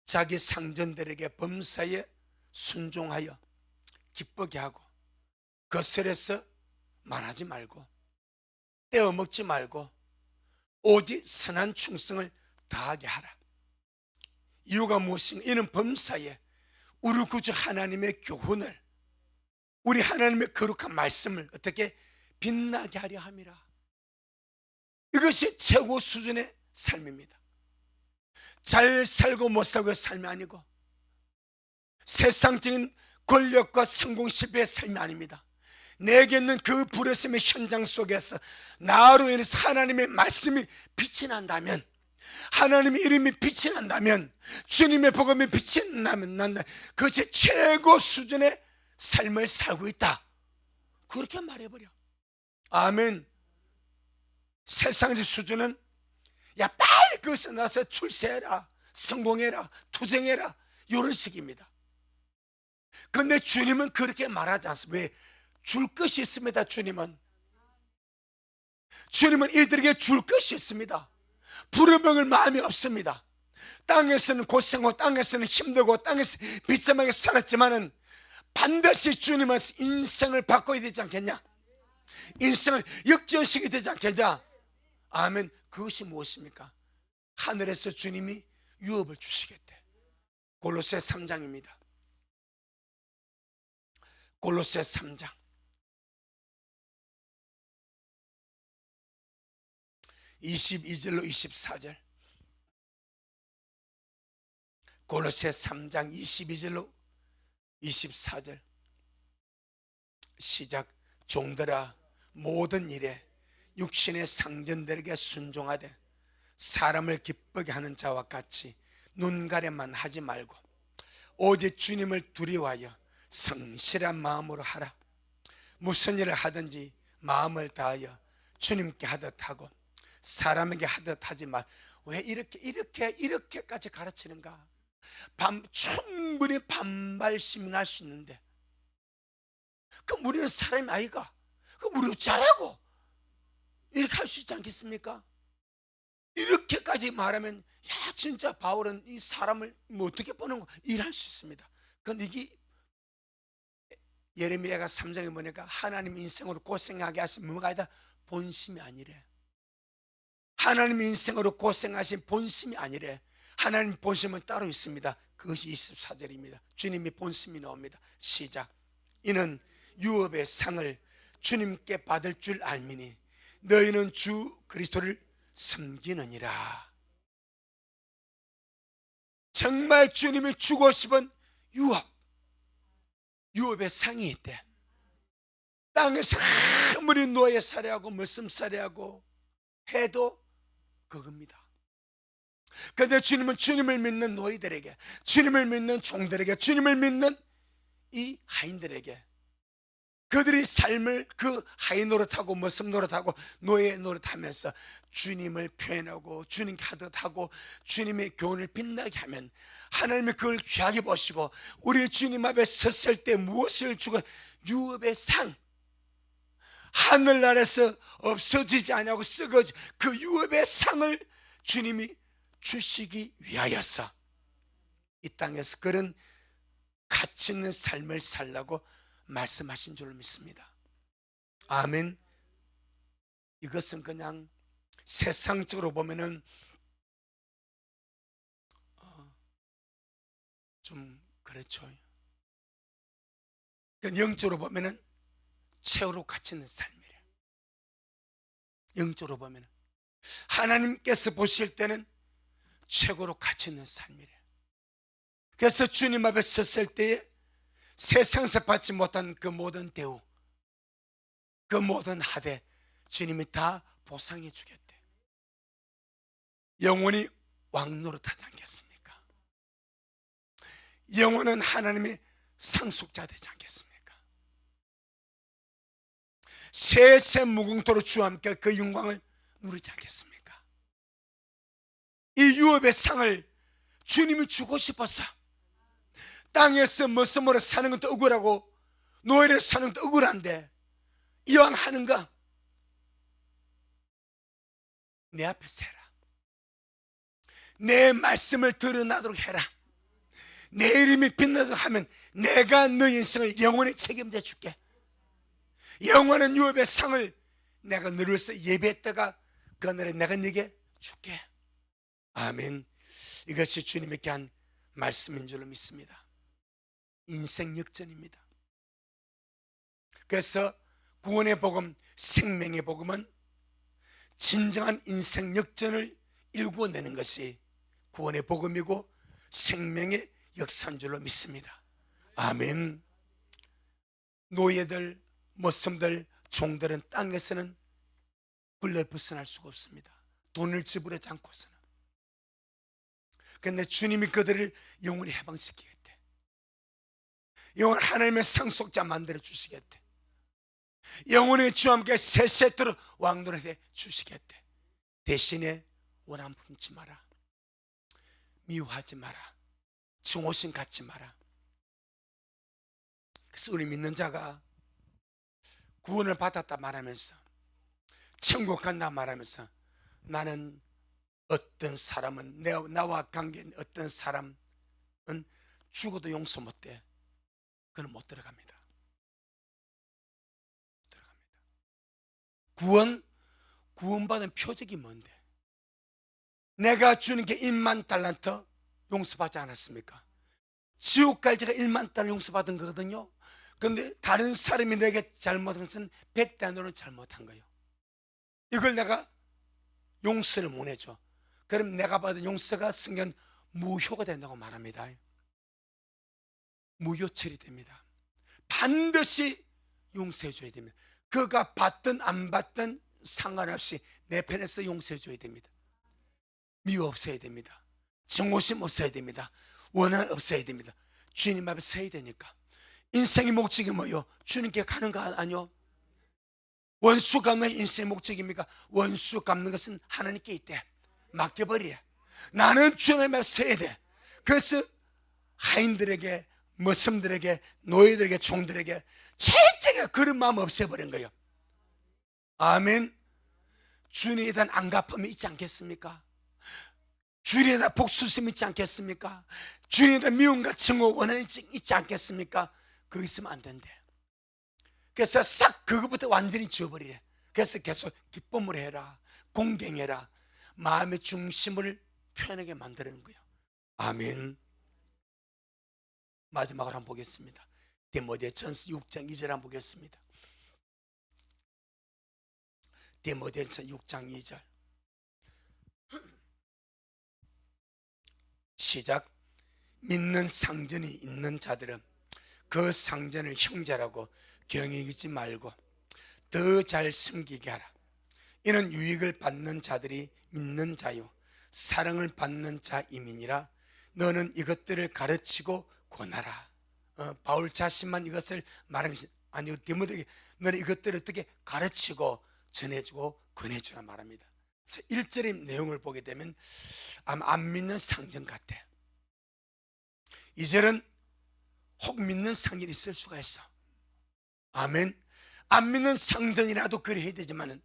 자기 상전들에게 범사에 순종하여 기쁘게 하고 거슬려서 말하지 말고 떼어먹지 말고 오직 선한 충성을 다하게 하라. 이유가 무엇인가? 이는 범사에 우리 구주 하나님의 교훈을, 우리 하나님의 거룩한 말씀을 어떻게 빛나게 하려 함이라. 이것이 최고 수준의 삶입니다. 잘 살고 못 살고의 삶이 아니고 세상적인 권력과 성공 실패의 삶이 아닙니다. 내게 있는 그 부르심의 현장 속에서 나로 인해서 하나님의 말씀이 빛이 난다면, 하나님의 이름이 빛이 난다면, 주님의 복음이 빛이 난다면 그것이 최고 수준의 삶을 살고 있다. 그렇게 말해버려. 아멘. 세상의 수준은 야 빨리 그것에 나서 출세해라, 성공해라, 투쟁해라, 이런 식입니다. 그런데 주님은 그렇게 말하지 않습니다. 왜? 줄 것이 있습니다. 주님은 이들에게 줄 것이 있습니다. 부려먹을 마음이 없습니다. 땅에서는 고생하고 땅에서는 힘들고 땅에서 비참하게 살았지만은 반드시 주님은 인생을 바꿔야 되지 않겠냐? 인생을 역전시켜야 되지 않겠냐? 아멘. 그것이 무엇입니까? 하늘에서 주님이 유업을 주시겠대. 골로새 3장입니다. 골로새 3장 22절로 24절. 골로새 3장 22절로 24절. 시작. 종들아, 모든 일에 육신의 상전들에게 순종하되 사람을 기쁘게 하는 자와 같이 눈가려만 하지 말고 오직 주님을 두려워하여 성실한 마음으로 하라. 무슨 일을 하든지 마음을 다하여 주님께 하듯 하고 사람에게 하듯 하지 말. 왜 이렇게까지 가르치는가? 충분히 반발심이 날 수 있는데, 그럼 우리는 사람이 아이가? 그럼 우리 잘하고 이렇게 할 수 있지 않겠습니까? 이렇게까지 말하면 야 진짜 바울은 이 사람을 뭐 어떻게 보는 거 일할 수 있습니다. 그런데 이게 예레미야가 3장에 보니까 하나님 인생으로 고생하게 하신 뭐가 아니다? 본심이 아니래. 하나님 인생으로 고생하신 본심이 아니래. 하나님 본심은 따로 있습니다. 그것이 24절입니다. 주님이 본심이 나옵니다. 시작. 이는 유업의 상을 주님께 받을 줄 알미니 너희는 주 그리스도를 섬기느니라. 정말 주님이 주고 싶은 유업의 상이 있대. 땅에서 아무리 노예 살해하고 머슴 살해하고 해도 그겁니다. 그런데 주님은 주님을 믿는 노예들에게, 주님을 믿는 종들에게, 주님을 믿는 이 하인들에게 그들이 삶을 그 하인 노릇하고 머슴 노릇하고 노예 노릇하면서 주님을 표현하고 주님께 하듯하고 주님의 교훈을 빛나게 하면 하나님이 그걸 귀하게 보시고 우리 주님 앞에 섰을 때 무엇을 주고 유업의 상, 하늘나라에서 없어지지 않냐고 썩어지 그 유업의 상을 주님이 주시기 위하여서 이 땅에서 그런 가치 있는 삶을 살라고 말씀하신 줄로 믿습니다. 아멘. 이것은 그냥 세상적으로 보면은 좀 그렇죠. 영적으로 보면은 최고로 가치 있는 삶이래요. 영적으로 보면은 하나님께서 보실 때는 최고로 가치 있는 삶이래요. 그래서 주님 앞에 섰을 때에 세상에서 받지 못한 그 모든 대우, 그 모든 하대 주님이 다 보상해 주겠대. 영원히 왕 노릇하지 않겠습니까? 영원은 하나님의 상속자 되지 않겠습니까? 세세 무궁토로 주와 함께 그 영광을 누리지 않겠습니까? 이 유업의 상을 주님이 주고 싶어서 땅에서 머슴으로 사는 것도 억울하고 노예로 사는 것도 억울한데 이왕 하는가 내 앞에서 해라. 내 말씀을 드러나도록 해라. 내 이름이 빛나도록 하면 내가 너 인생을 영원히 책임져 줄게. 영원한 유업의 상을 내가 너를 위해서 예배했다가 그날에 내가 네게 줄게. 아멘. 이것이 주님께 한 말씀인 줄로 믿습니다. 인생 역전입니다. 그래서 구원의 복음, 생명의 복음은 진정한 인생 역전을 일구어내는 것이 구원의 복음이고 생명의 역사인 줄로 믿습니다. 아멘. 노예들, 머슴들, 종들은 땅에서는 굴레 벗어날 수가 없습니다. 돈을 지불하지 않고서는. 그런데 주님이 그들을 영원히 해방시키겠대. 영원 하나님의 상속자 만들어 주시겠대. 영원히 주와 함께 세세토록 왕노릇해 주시겠대. 대신에 원한 품지 마라. 미워하지 마라. 증오심 갖지 마라. 그래서 우리 믿는 자가 구원을 받았다 말하면서 천국 간다 말하면서 나는 어떤 사람은 나와 관계인 어떤 사람은 죽어도 용서 못돼. 그는 못 들어갑니다. 구원받은 표적이 뭔데? 내가 주님께 1만 달란트 용서받지 않았습니까? 지옥 갈 제가 1만 달러 용서받은 거거든요. 그런데 다른 사람이 내게 잘못한 것은 100단으로 잘못한 거예요. 이걸 내가 용서를 못 해줘. 그럼 내가 받은 용서가 성경 무효가 된다고 말합니다. 무효 처리됩니다. 반드시 용서해 줘야 됩니다. 그가 받든 안 받든 상관없이 내 편에서 용서해 줘야 됩니다. 미워 없어야 됩니다. 증오심 없어야 됩니다. 원한 없어야 됩니다. 주님 앞에 서야 되니까. 인생의 목적이 뭐요? 주님께 가는 거 아니요? 원수 갚는 인생의 목적입니까? 원수 갚는 것은 하나님께 있대. 맡겨버리래. 나는 주님 앞에 서야 돼. 그래서 하인들에게, 머슴들에게, 노예들에게, 종들에게 철저하게 그런 마음 없애버린 거예요. 아멘. 주님에 대한 안갚음이 있지 않겠습니까? 주님에 대한 복수심이 있지 않겠습니까? 주님에 대한 미움과 증오, 원한이 있지 않겠습니까? 그거 있으면 안 된대. 그래서 싹 그것부터 완전히 지워버리래. 그래서 계속 기쁨을 해라, 공경해라, 마음의 중심을 표현하게 만드는 거예요. 아멘. 마지막으로 한번 보겠습니다. 디모데 전서 6장 2절 한번 보겠습니다. 디모데전서 6장 2절 시작. 믿는 상전이 있는 자들은 그 상전을 형제라고 경외하지 말고 더 잘 섬기게 하라. 이는 유익을 받는 자들이 믿는 자요 사랑을 받는 자임이니라. 너는 이것들을 가르치고 권하라. 바울 자신만 이것을 말하는 것이 아니고 디모데에게 너는 이것들을 어떻게 가르치고 전해주고 권해주라 말합니다. 1절의 내용을 보게 되면 아마 안 믿는 상전 같아. 2절은 혹 믿는 상전이 있을 수가 있어. 아멘. 안 믿는 상전이라도 그래 해야 되지만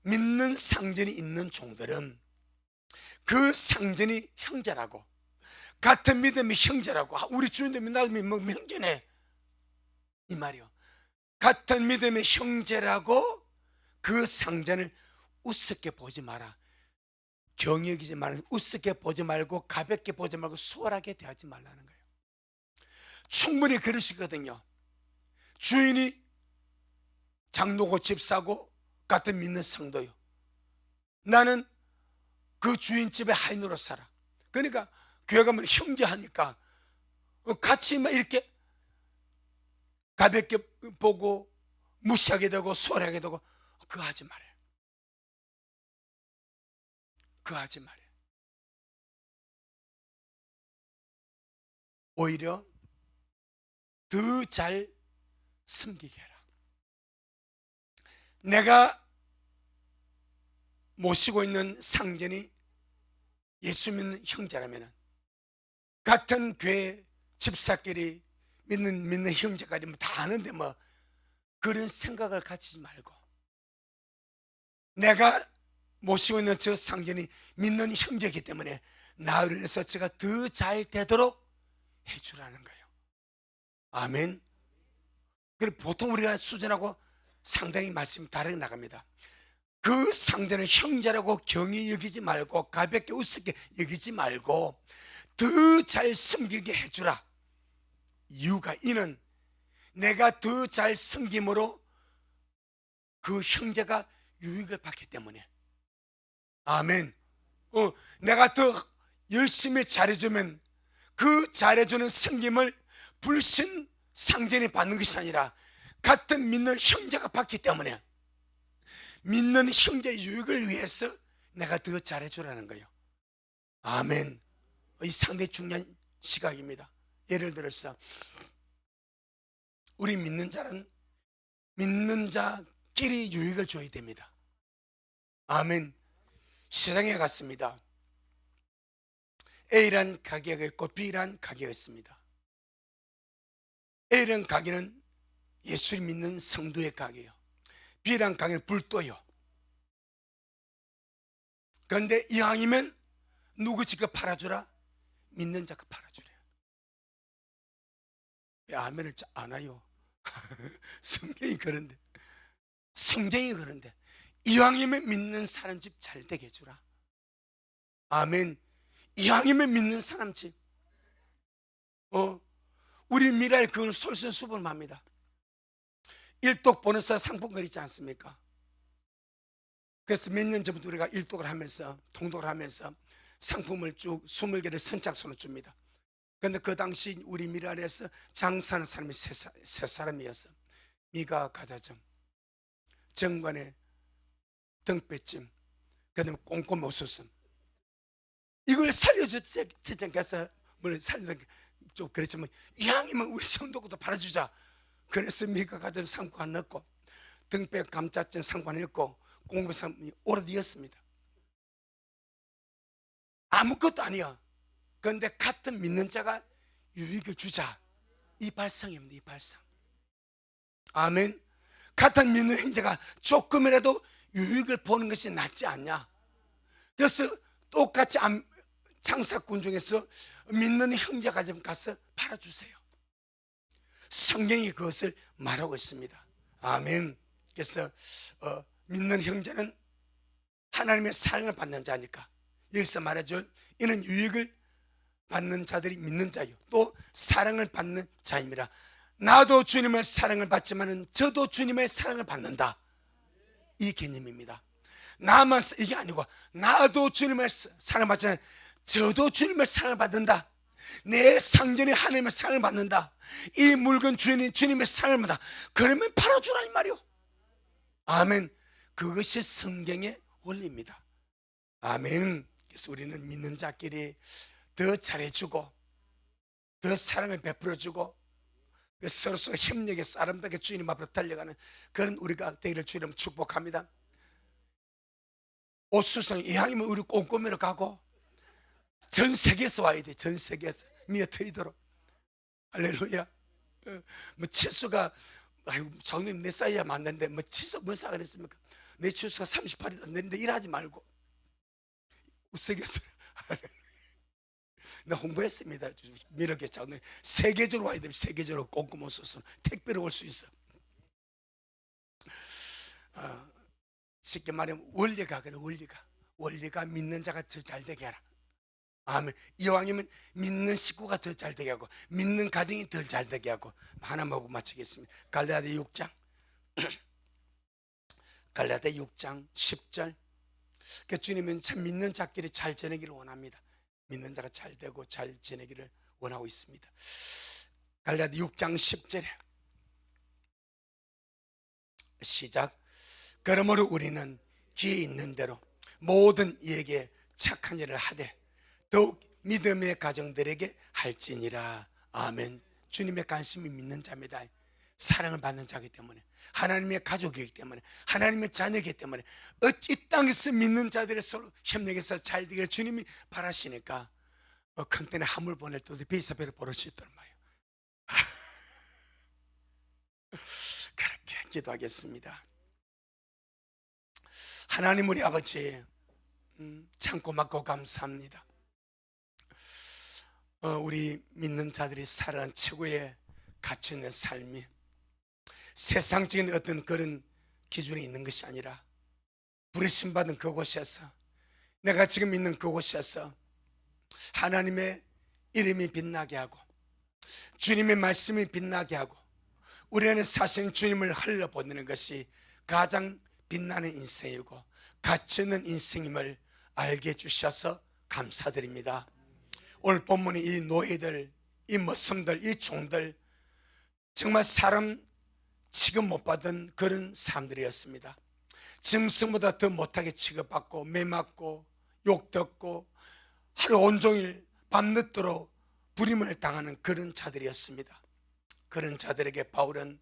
믿는 상전이 있는 종들은 그 상전이 형제라고, 같은 믿음의 형제라고, 우리 주님도 나도 형제네 이 말이요. 같은 믿음의 형제라고 그 상전을 우습게 보지 마라. 경여기지 말고, 우습게 보지 말고, 가볍게 보지 말고, 수월하게 대하지 말라는 거예요. 충분히 그러시거든요. 주인이 장로고 집사고 같은 믿는 성도요, 나는 그 주인 집에 하인으로 살아. 그러니까 교회 가면 형제 하니까 같이 막 이렇게 가볍게 보고 무시하게 되고 소홀하게 되고, 그거 하지 말아요. 그거 하지 말아요. 오히려 더 잘 섬기게 해라. 내가 모시고 있는 상전이 예수 믿는 형제라면, 같은 교회 집사끼리 믿는 형제까지 다 아는데 뭐 그런 생각을 가지지 말고, 내가 모시고 있는 저 상전이 믿는 형제이기 때문에 나를 위해서 제가 더 잘 되도록 해주라는 거예요. 아멘. 그리고 보통 우리가 수준하고 상당히 말씀이 다르게 나갑니다. 그 상전을 형제라고 경히 여기지 말고, 가볍게 우습게 여기지 말고 더 잘 섬기게 해주라. 이유가, 이는 내가 더 잘 섬김으로 그 형제가 유익을 받기 때문에. 아멘. 내가 더 열심히 잘해주면 그 잘해주는 섬김을 불신 상전이 받는 것이 아니라 같은 믿는 형제가 받기 때문에, 믿는 형제의 유익을 위해서 내가 더 잘해주라는 거예요. 아멘. 이 상당히 중요한 시각입니다. 예를 들어서 우리 믿는 자는 믿는 자끼리 유익을 줘야 됩니다. 아멘. 시장에 갔습니다. A란 가게가 있고 B란 가게가 있습니다. A란 가게는 예수를 믿는 성도의 가게예요. B란 가게는 불도요. 그런데 이왕이면 누구 집 거 팔아주라? 믿는 자가 팔아주래요. 왜 아멘을 안 와요? 성경이 그런데, 성경이 그런데 이왕이면 믿는 사람 집 잘 되게 해주라. 아멘. 이왕이면 믿는 사람 집. 우리 미라에 그걸 솔선수범합니다. 일독 보너스 상품권 있지 않습니까? 그래서 몇 년 전부터 우리가 일독을 하면서, 통독을 하면서 상품을 쭉 20개를 선착순으로 줍니다. 그런데 그 당시 우리 미라에서 장사하는 사람이 세 사람이었어. 미가 가자점, 정관의 등배찜, 그 다음에 꼼꼼 옷수선. 이걸 살려주셔서 뭘 살려서 좀 그랬지만, 이왕이면 우리 성도도 팔아주자. 그래서 미가 가자점 상관 넣고, 등배 감자찜 상관 넣고, 꼼꼼 상관이 오래되었습니다. 아무것도 아니야. 그런데 같은 믿는 자가 유익을 주자. 이 발상입니다. 이 발상. 아멘. 같은 믿는 형제가 조금이라도 유익을 보는 것이 낫지 않냐. 그래서 똑같이 장사꾼 중에서 믿는 형제가 좀 가서 팔아주세요. 성경이 그것을 말하고 있습니다. 아멘. 그래서 믿는 형제는 하나님의 사랑을 받는 자니까, 여기서 말하죠. 이는 유익을 받는 자들이 믿는 자요, 또 사랑을 받는 자임이라. 나도 주님의 사랑을 받지만 저도 주님의 사랑을 받는다. 이 개념입니다. 나만 이게 아니고 나도 주님을 사랑받잖아요. 저도 주님을 사랑받는다. 내 상전이 하나님의 사랑을 받는다. 이 물건 주님의 사랑을 받는다. 그러면 팔아주라 이 말이요. 아멘. 그것이 성경의 원리입니다. 아멘. 그래서 우리는 믿는 자끼리 더 잘해주고 더 사랑을 베풀어주고 서로서로 협력해서 아름답게 주님 앞으로 달려가는 그런 우리가 되기를 주님 축복합니다. 옷수선 이왕이면 우리 꼼꼼히로 가고 전 세계에서 와야 돼. 전 세계에서 미어 트이도록. 할렐루야. 뭐 치수가 장님 내 사이야 맞는데 뭐 치수 뭔 사가 그랬습니까? 내 치수가 38이 안 되는데 일하지 말고 세계에서. 나 홍보했습니다. 미러게 장님 세계적으로 와야 돼. 세계적으로 꼼꼼 옷수선 택배로 올 수 있어. 쉽게 말하면 원리가 그래. 원리가 믿는 자가 더 잘되게 하라. 아멘. 이왕이면 믿는 식구가 더 잘되게 하고 믿는 가정이 더 잘되게 하고 하나만 보고 마치겠습니다. 갈라디아 6장 갈라디아 6장 10절. 그 주님은 참 믿는 자끼리 잘 지내기를 원합니다. 믿는 자가 잘 되고 잘 지내기를 원하고 있습니다. 갈라디아 6장 10절에 시작. 그러므로 우리는 귀에 있는 대로 모든 이에게 착한 일을 하되 더욱 믿음의 가정들에게 할지니라. 아멘. 주님의 관심이 믿는 자입니다. 사랑을 받는 자이기 때문에, 하나님의 가족이기 때문에, 하나님의 자녀이기 때문에 어찌 땅에서 믿는 자들의 서로 협력해서 잘 되기를 주님이 바라시니까 큰 때는 함을 보낼 때도 베이사배로 버릇이 있단 말이에요. 그렇게 기도하겠습니다. 하나님 우리 아버지 참 고맙고 감사합니다. 우리 믿는 자들이 살아가는 최고의 가치 있는 삶이 세상적인 어떤 그런 기준이 있는 것이 아니라 부르심받은 그곳에서, 내가 지금 있는 그곳에서 하나님의 이름이 빛나게 하고 주님의 말씀이 빛나게 하고 우리 안에 사신 주님을 흘러보내는 것이 가장 빛나는 인생이고 가치 있는 인생임을 알게 해주셔서 감사드립니다. 오늘 본문의 이 노예들, 이 머슴들, 이 종들 정말 사람 취급 못 받은 그런 사람들이었습니다. 짐승보다 더 못하게 취급받고 매맞고 욕듣고 하루 온종일 밤늦도록 부림을 당하는 그런 자들이었습니다. 그런 자들에게 바울은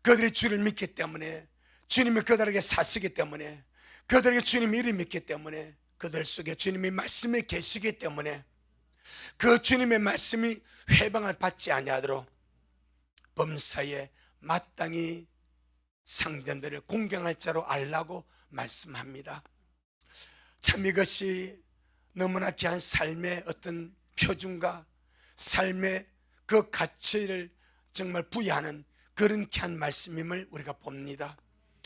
그들이 주를 믿기 때문에, 주님이 그들에게 사시기 때문에, 그들에게 주님의 이름을 믿기 때문에, 그들 속에 주님의 말씀이 계시기 때문에 그 주님의 말씀이 회방을 받지 아니하도록 범사에 마땅히 상전들을 공경할 자로 알라고 말씀합니다. 참 이것이 너무나 귀한 삶의 어떤 표준과 삶의 그 가치를 정말 부여하는 그런 귀한 말씀임을 우리가 봅니다.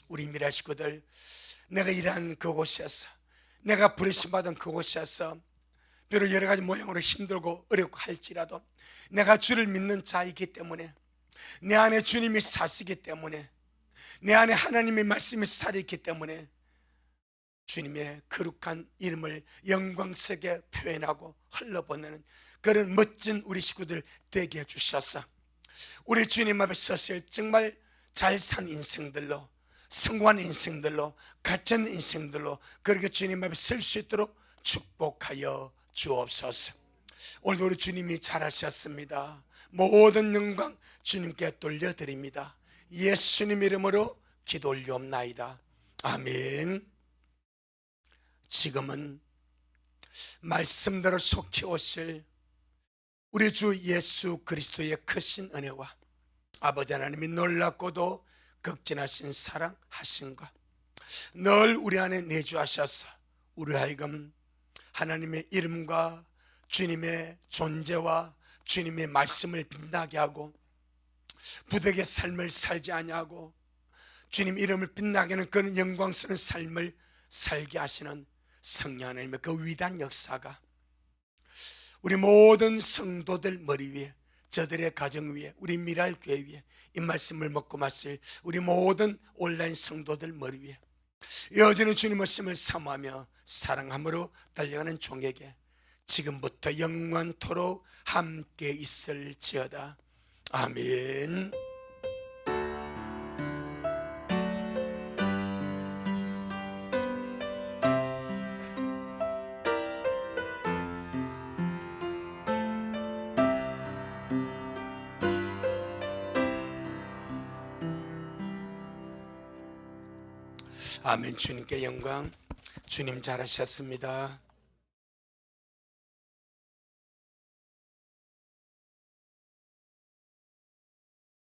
우리 미라 식구들, 내가 일하는 그곳에서, 내가 부르심받은 그곳에서 비록 여러 가지 모양으로 힘들고 어렵고 할지라도 내가 주를 믿는 자이기 때문에, 내 안에 주님이 사시기 때문에, 내 안에 하나님의 말씀이 살아있기 때문에 주님의 거룩한 이름을 영광스럽게 표현하고 흘러보내는 그런 멋진 우리 식구들 되게 해주셔서 우리 주님 앞에 서실 정말 잘 산 인생들로, 성공한 인생들로, 가치 있는 인생들로 그렇게 주님 앞에 설 수 있도록 축복하여 주옵소서. 오늘도 우리 주님이 잘하셨습니다. 모든 영광 주님께 돌려드립니다. 예수님 이름으로 기도 올리옵나이다. 아멘. 지금은 말씀대로 속히 오실 우리 주 예수 그리스도의 크신 은혜와 아버지 하나님이 놀랍고도 극진하신 사랑하신과 늘 우리 안에 내주하셔서 우리 하여금 하나님의 이름과 주님의 존재와 주님의 말씀을 빛나게 하고 부득의 삶을 살지 아니하고 주님 이름을 빛나게 하는 그런 영광스러운 삶을 살게 하시는 성령 하나님의 그 위대한 역사가 우리 모든 성도들 머리 위에, 저들의 가정 위에, 우리 미랄교회 위에 이 말씀을 먹고 마실 우리 모든 온라인 성도들 머리 위에 여전히 주님 말씀을 사모하며 사랑함으로 달려가는 종에게 지금부터 영원토록 함께 있을지어다. 아멘. 아멘. 주님께 영광. 주님 잘하셨습니다.